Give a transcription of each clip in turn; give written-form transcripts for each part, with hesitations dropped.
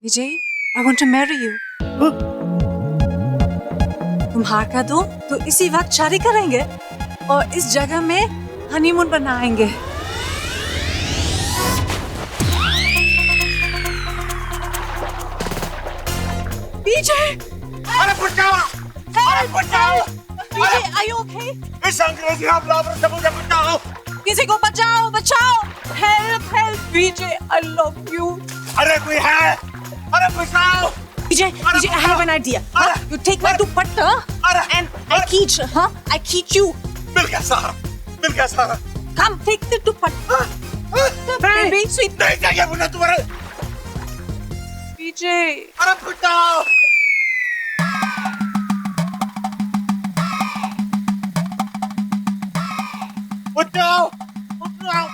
Vijay, I want to marry you. तुम हाँ कह दो तो इसी वक्त शादी करेंगे और इस जगह में हनीमून बनाएंगे। विजय! अरे बचाओ! अरे बचाओ! विजय, are you okay? इस अंग्रेजी हमलावर से मुझे बचाओ! किसी को बचाओ, बचाओ! Help, help, Vijay, I love you. अरे कोई है? अरे बचाओ! Vijay, I have an idea. You take my dupatta and I teach, I teach you. मिल गया सहारा, मिल गया सहारा. Come, take the dupatta. Baby, sweet. नहीं चाहिए मुझे तुम्हारे. Vijay. अरे बचाओ! बचाओ! बचाओ!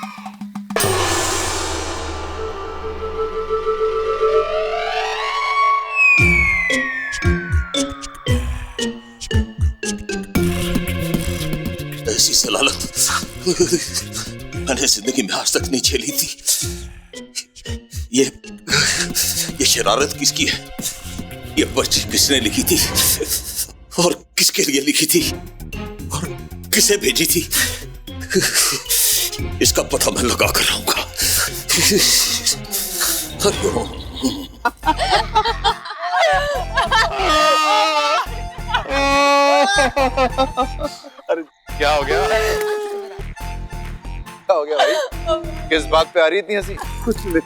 ऐसी सलालत मैंने जिंदगी में आज तक नहीं झेली थी। ये शरारत किसकी है? ये पर्ची किसने लिखी थी और किसके लिए लिखी थी और किसे भेजी थी? इसका पता मैं लगा कर रहूंगा। अरे क्या हो गया? क्या हो गया भाई? किस बात पे आ रही इतनी हंसी? कुछ नहीं।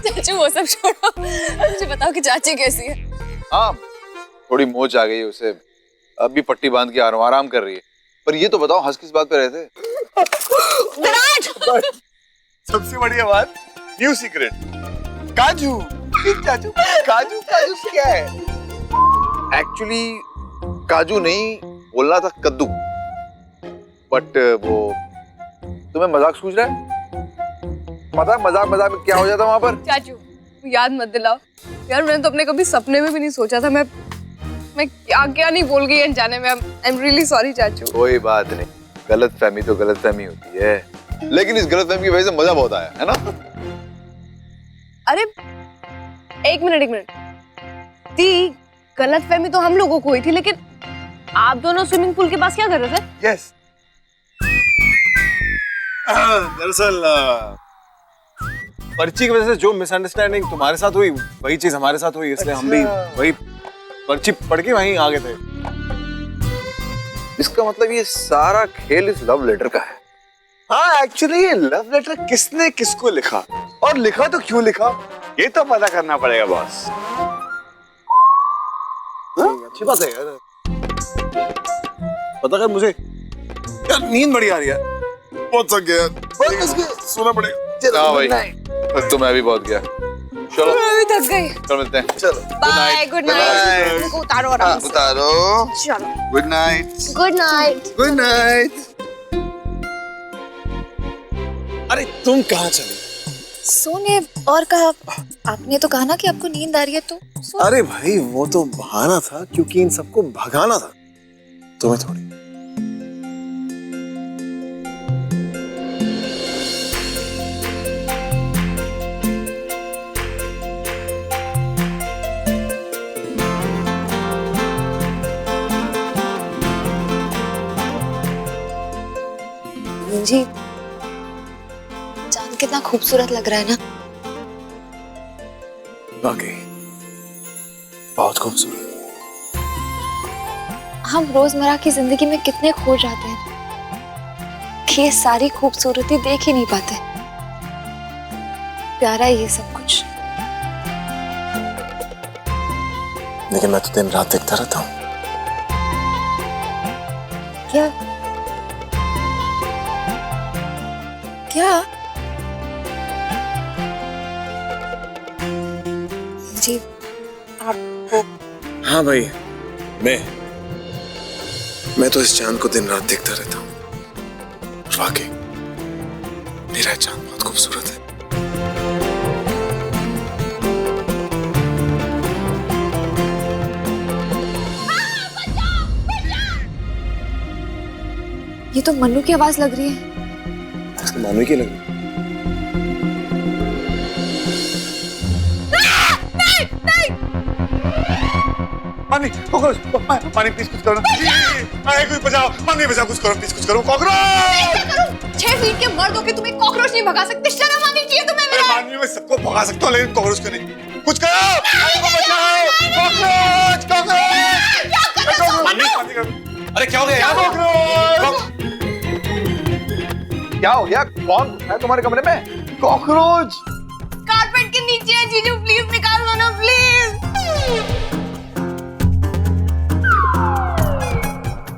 चाचू वो सब छोड़ो, मुझे बताओ कि चाची कैसी है? हाँ, थोड़ी मोच आ गई है उसे। अभी पट्टी बांध के आराम कर रही है। पर ये तो बताओ हंस किस बात पे रहे थे? सबसे बढ़िया बात, न्यू सीक्रेट, काजू। चाचू काजू काजू क्या है? एक्चुअली काजू नहीं, बोलना था कद्दू। बट वो तुम्हें मजाक सूझ रहा है? पता है मजाक मजाक में क्या हो जाता वहां पर? चाचू याद मत दिलाओ यार, मैंने तो अपने कभी सपने में भी नहीं सोचा था। मैं क्या क्या नहीं बोल गई अनजाने में। आई एम रियली सॉरी चाचू। कोई बात नहीं, गलतफहमी तो गलतफहमी होती है, लेकिन इस गलतफहमी की वजह से मजा बहुत आया है ना? अरे एक मिनट, दी गलतफहमी तो हम लोगों को हुई थी, लेकिन आप दोनों स्विमिंग पूल के पास क्या कर रहे थे? यस, दरअसल पर्ची की वजह से जो मिसअंडरस्टैंडिंग तुम्हारे साथ हुई वही चीज हमारे साथ हुई, इसलिए हम भी वही पर्ची पढ़ के वहीं आ गए थे। इसका मतलब ये सारा खेल इस लव लेटर का है। हाँ, एक्चुअली ये लव लेटर किसने किसको लिखा और लिखा तो क्यों लिखा, ये तो पता करना पड़ेगा बॉस। अच्छी बात है यार, पता कर मुझे यार, नींद बड़ी आ रही है। बहुत थक गया, सोना पड़ेगा। हाँ भाई, बस तो मैं भी बहुत गया। चलो मैं भी थक गई। कल मिलते हैं। चलो, बाय, गुड नाइट। उनको उतारो आराम से। उतारो। चलो, good night. Good night. Good night. अरे तुम कहाँ चले? सोने और कहा, आपने तो कहा ना कि आपको नींद आ रही है तो अरे भाई वो तो बहाना था, क्योंकि इन सबको भगाना था, तुम्हें थोड़ी। जी, चांद कितना खूबसूरत लग रहा है ना? वाकई बहुत खूबसूरत। हम रोजमर्रा की जिंदगी में कितने खो जाते हैं कि ये सारी खूबसूरती देख ही नहीं पाते। प्यारा है ये सब कुछ। लेकिन मैं तो दिन रात देखता रहता हूँ। क्या क्या जी, आपको? हाँ भाई, मैं तो इस चांद को दिन रात देखता रहता हूँ। वाकई मेरा चांद बहुत खूबसूरत है। ये तो मन्नू की आवाज लग रही है। मानो की लगी। मानी कॉकरोच, मानी प्लीज कुछ करो ना। अरे कोई बचाओ, मानी बचाओ, कुछ करो प्लीज, कुछ करो। कॉकरोच 6 फीट के मर्द होके तुम्हें कॉकरोच नहीं भगा सकते, शर्म आनी चाहिए तुम्हें विराट। मानी मैं सबको भगा सकता हूँ लेकिन कॉकरोच को नहीं। कुछ करो, हमको बचाओ। Cockroach, cockroach. अरे क्या हो गया यार? क्या हो गया? कौन है तुम्हारे कमरे में? कॉकरोच। कारपेट के नीचे है जीजू, प्लीज निकाल दो ना प्लीज।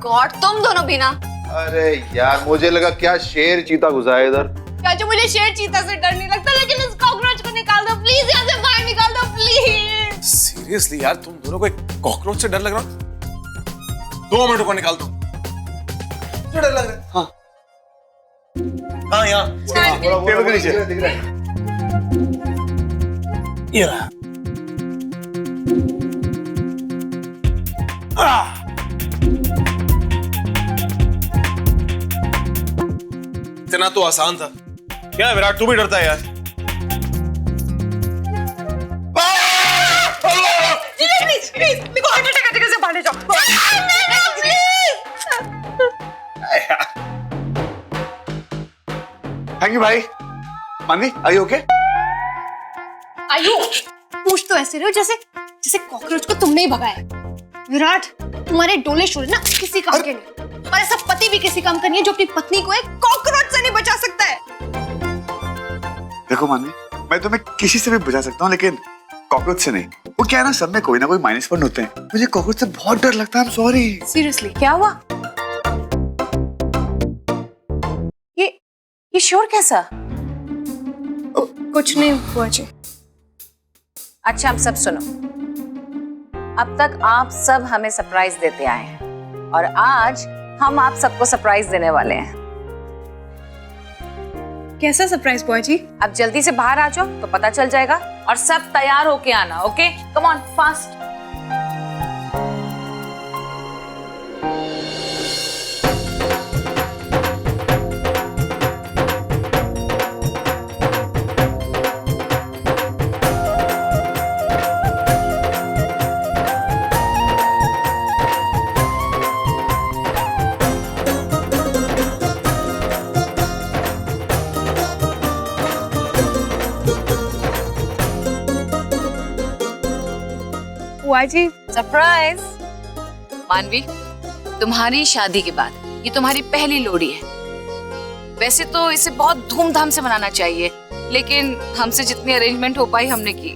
गॉड तुम दोनों भी ना। अरे यार मुझे लगा क्या शेर चीता घुसा है इधर। चाचू मुझे शेर चीता से डर नहीं लगता, लेकिन इस कॉकरोच को निकाल दो प्लीज, यहाँ से बाहर निकाल दो प्लीज। सीरियसली यार, तुम दोनों को एक कॉकरोच से डर लग रहा? 2 मिनट को निकाल दो। क्यों डर लग रहा है? हाँ हाँ, यहाँ टेबल के नीचे दिख रहा है। ये रहा। इतना तो आसान था। क्या है विराट, तू भी डरता है यार? प्लीज प्लीज मेरे को हार्ट अटैक आते से बाहर ले जाओ थैंक यू भाई। मानी आई ओके? आयु पूछ तो ऐसे रहे हो जैसे जैसे कॉकरोच को तुमने ही भगाया। विराट तुम्हारे डोले शोले ना किसी काम के नहीं, और ऐसा पति भी किसी काम का नहीं है जो अपनी पत्नी को एक कॉकरोच से नहीं बचा सकता है। देखो मानी, मैं तुम्हें किसी से भी बचा सकता हूँ लेकिन कॉकरोच से नहीं। वो क्या है ना, सब में कोई ना कोई माइनस पॉइंट होते हैं। मुझे कॉकरोच से बहुत डर लगता है। I am sorry. सीरियसली क्या हुआ? ये शोर कैसा? कुछ नहीं हुआ जी। अच्छा हम सब सुनो, अब तक आप सब हमें सरप्राइज देते आए हैं और आज हम आप सबको सरप्राइज देने वाले हैं। कैसा सरप्राइज बुआ जी? अब जल्दी से बाहर आ जाओ तो पता चल जाएगा, और सब तैयार होके आना। Okay come on fast. बुआ जी सरप्राइज। मानवी, तुम्हारी शादी के बाद ये तुम्हारी पहली लोहड़ी है। वैसे तो इसे बहुत धूमधाम से मनाना चाहिए, लेकिन हमसे जितनी अरेंजमेंट हो पाई हमने की।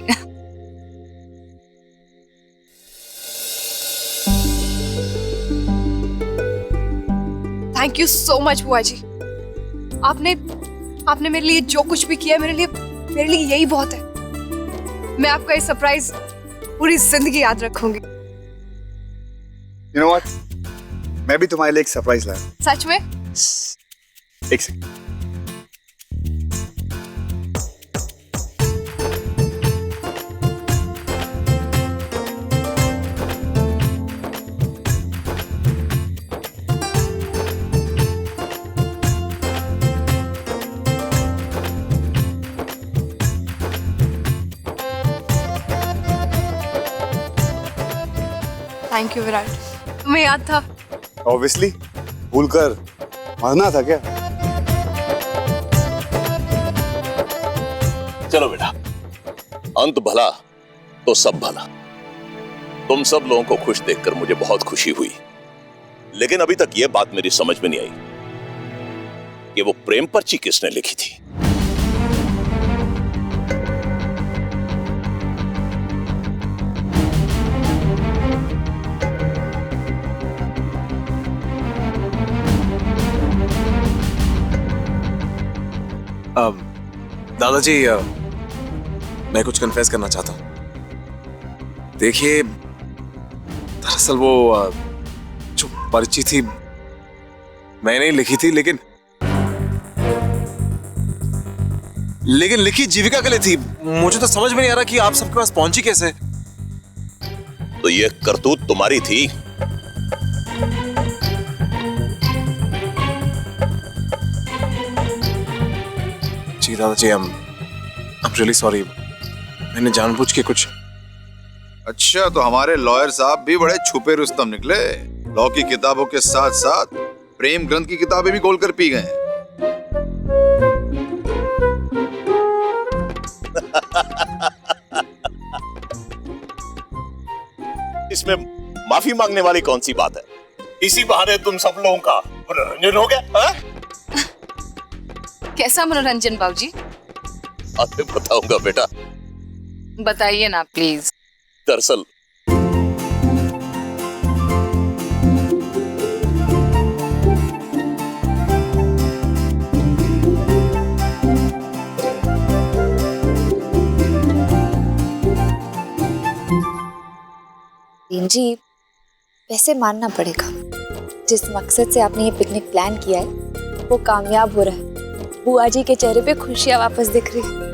थैंक यू सो मच बुआ जी। आपने मेरे लिए जो कुछ भी किया मेरे लिए यही बहुत है। मैं आपका ये सरप्राइज पूरी जिंदगी याद रखूंगी। You know what? मैं भी तुम्हारे लिए एक सरप्राइज लाया। सच में? एक सेकंड। थैंक यू विराट, तुम्हें याद था। ऑब्वियसली, भूलकर मरना था क्या? चलो बेटा, अंत भला तो सब भला। तुम सब लोगों को खुश देखकर मुझे बहुत खुशी हुई, लेकिन अभी तक यह बात मेरी समझ में नहीं आई कि वो प्रेम पर्ची किसने लिखी थी। दादाजी, मैं कुछ कन्फेस करना चाहता हूँ। देखिए, दरअसल वो जो पर्ची थी मैंने ही लिखी थी, लेकिन लिखी जीविका के लिए थी। मुझे तो समझ में नहीं आ रहा कि आप सबके पास पहुंची कैसे। तो ये करतूत तुम्हारी थी। जी दादाजी, I'm really sorry। मैंने जानबूझ के कुछ अच्छा, तो हमारे लॉयर साहब भी बड़े छुपे रुस्तम निकले। लॉ की किताबों के साथ साथ प्रेम ग्रंथ की किताबें भी खोल कर पी गए हैं। इसमें माफी मांगने वाली कौन सी बात है? इसी बहाने तुम सब लोगों का मनोरंजन हो गया। हाँ? कैसा मनोरंजन बाबूजी? अरे बताऊंगा बेटा। बताइए ना प्लीज। दरअसल जी, वैसे मानना पड़ेगा, जिस मकसद से आपने ये पिकनिक प्लान किया है वो कामयाब हो रहा है। बुआ जी के चेहरे पे खुशियां वापस दिख रही है।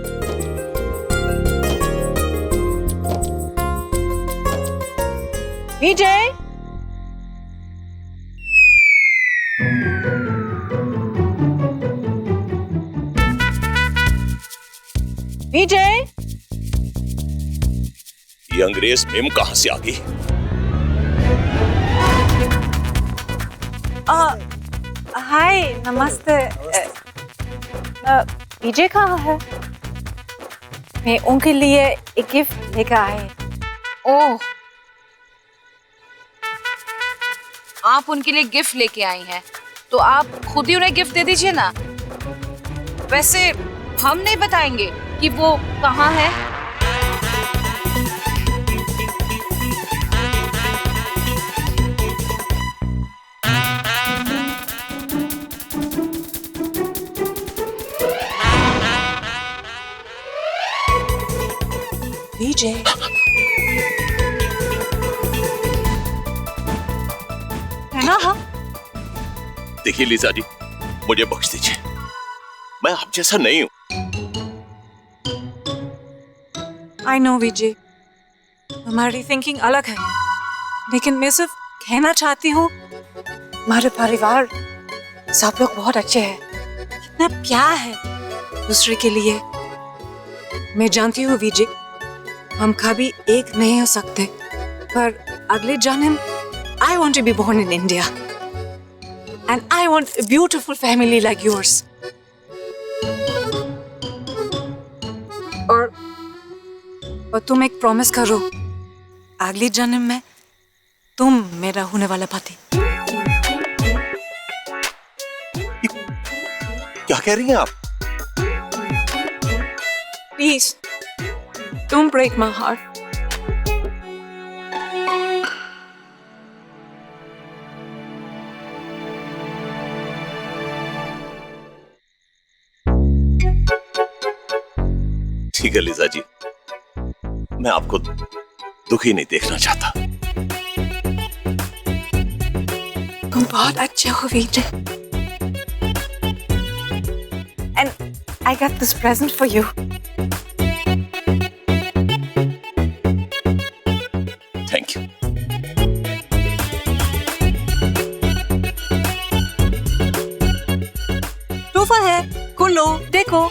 विजय, विजय, ये अंग्रेज मेम कहां से आ गई? हाय, नमस्ते। विजय कहाँ है? मैं उनके लिए एक गिफ्ट लेकर आए। ओह, आप उनके लिए गिफ्ट लेके आई हैं, तो आप खुद ही उन्हें गिफ्ट दे दीजिए ना। वैसे हम नहीं बताएंगे कि वो कहाँ है। विजय, है ना? हाँ, देखिए लीजा जी, मुझे बख्श दीजिए, मैं आप जैसा नहीं हूं। आई नो विजय, हमारी थिंकिंग अलग है, लेकिन मैं सिर्फ कहना चाहती हूँ हमारे परिवार सब लोग बहुत अच्छे हैं, कितना प्यार है दूसरे के लिए। मैं जानती हूँ विजय, हम कभी एक नहीं हो सकते, पर अगले जन्म I want to be born in India, and I want a beautiful family like yours. और तुम एक प्रॉमिस करो, अगले जन्म में तुम मेरा होने वाला पति। क्या कह रही हैं आप? Please, don't break my heart. ठीक है लीजा जी, मैं आपको दुखी नहीं देखना चाहता। तुम बहुत अच्छे हो विजय, and I got this present for you. Thank you. तोहफा है, खोलो, देखो।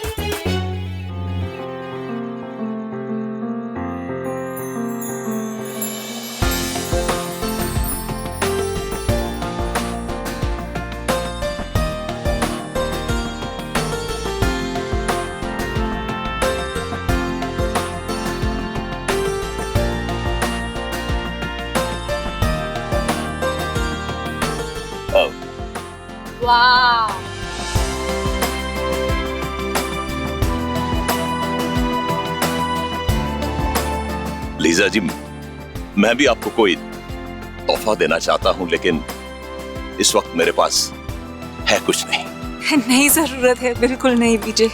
वाह, लीजा जी, मैं भी आपको कोई तोहफा देना चाहता हूं, लेकिन इस वक्त मेरे पास है कुछ नहीं। नहीं जरूरत है, बिल्कुल नहीं विजय।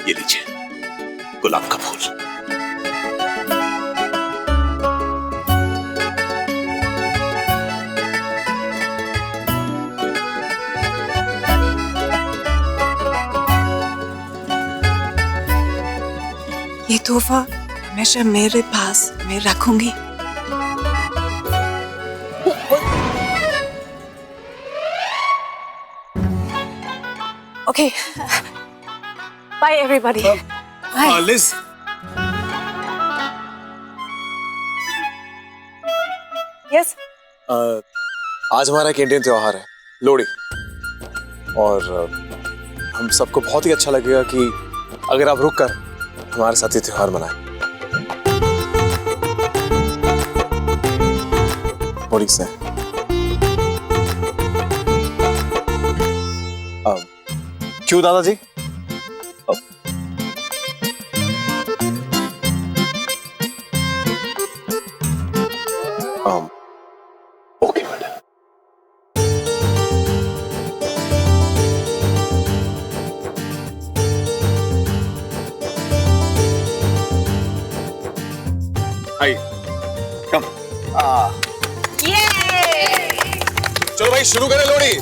ये लीजिए, गुलाब का फूल। ये तोहफा हमेशा मेरे पास मैं रखूंगी। Okay. Bye, everybody. Bye. Liz, Yes. आज हमारा एक इंडियन त्योहार है, लोहड़ी। और हम सबको बहुत ही अच्छा लगेगा कि अगर आप रुक कर हमारे साथ ये त्योहार मनाएं। What do you say? क्यों दादाजी? Okay madam. Hi, come. चलो भाई शुरू करें लोहड़ी।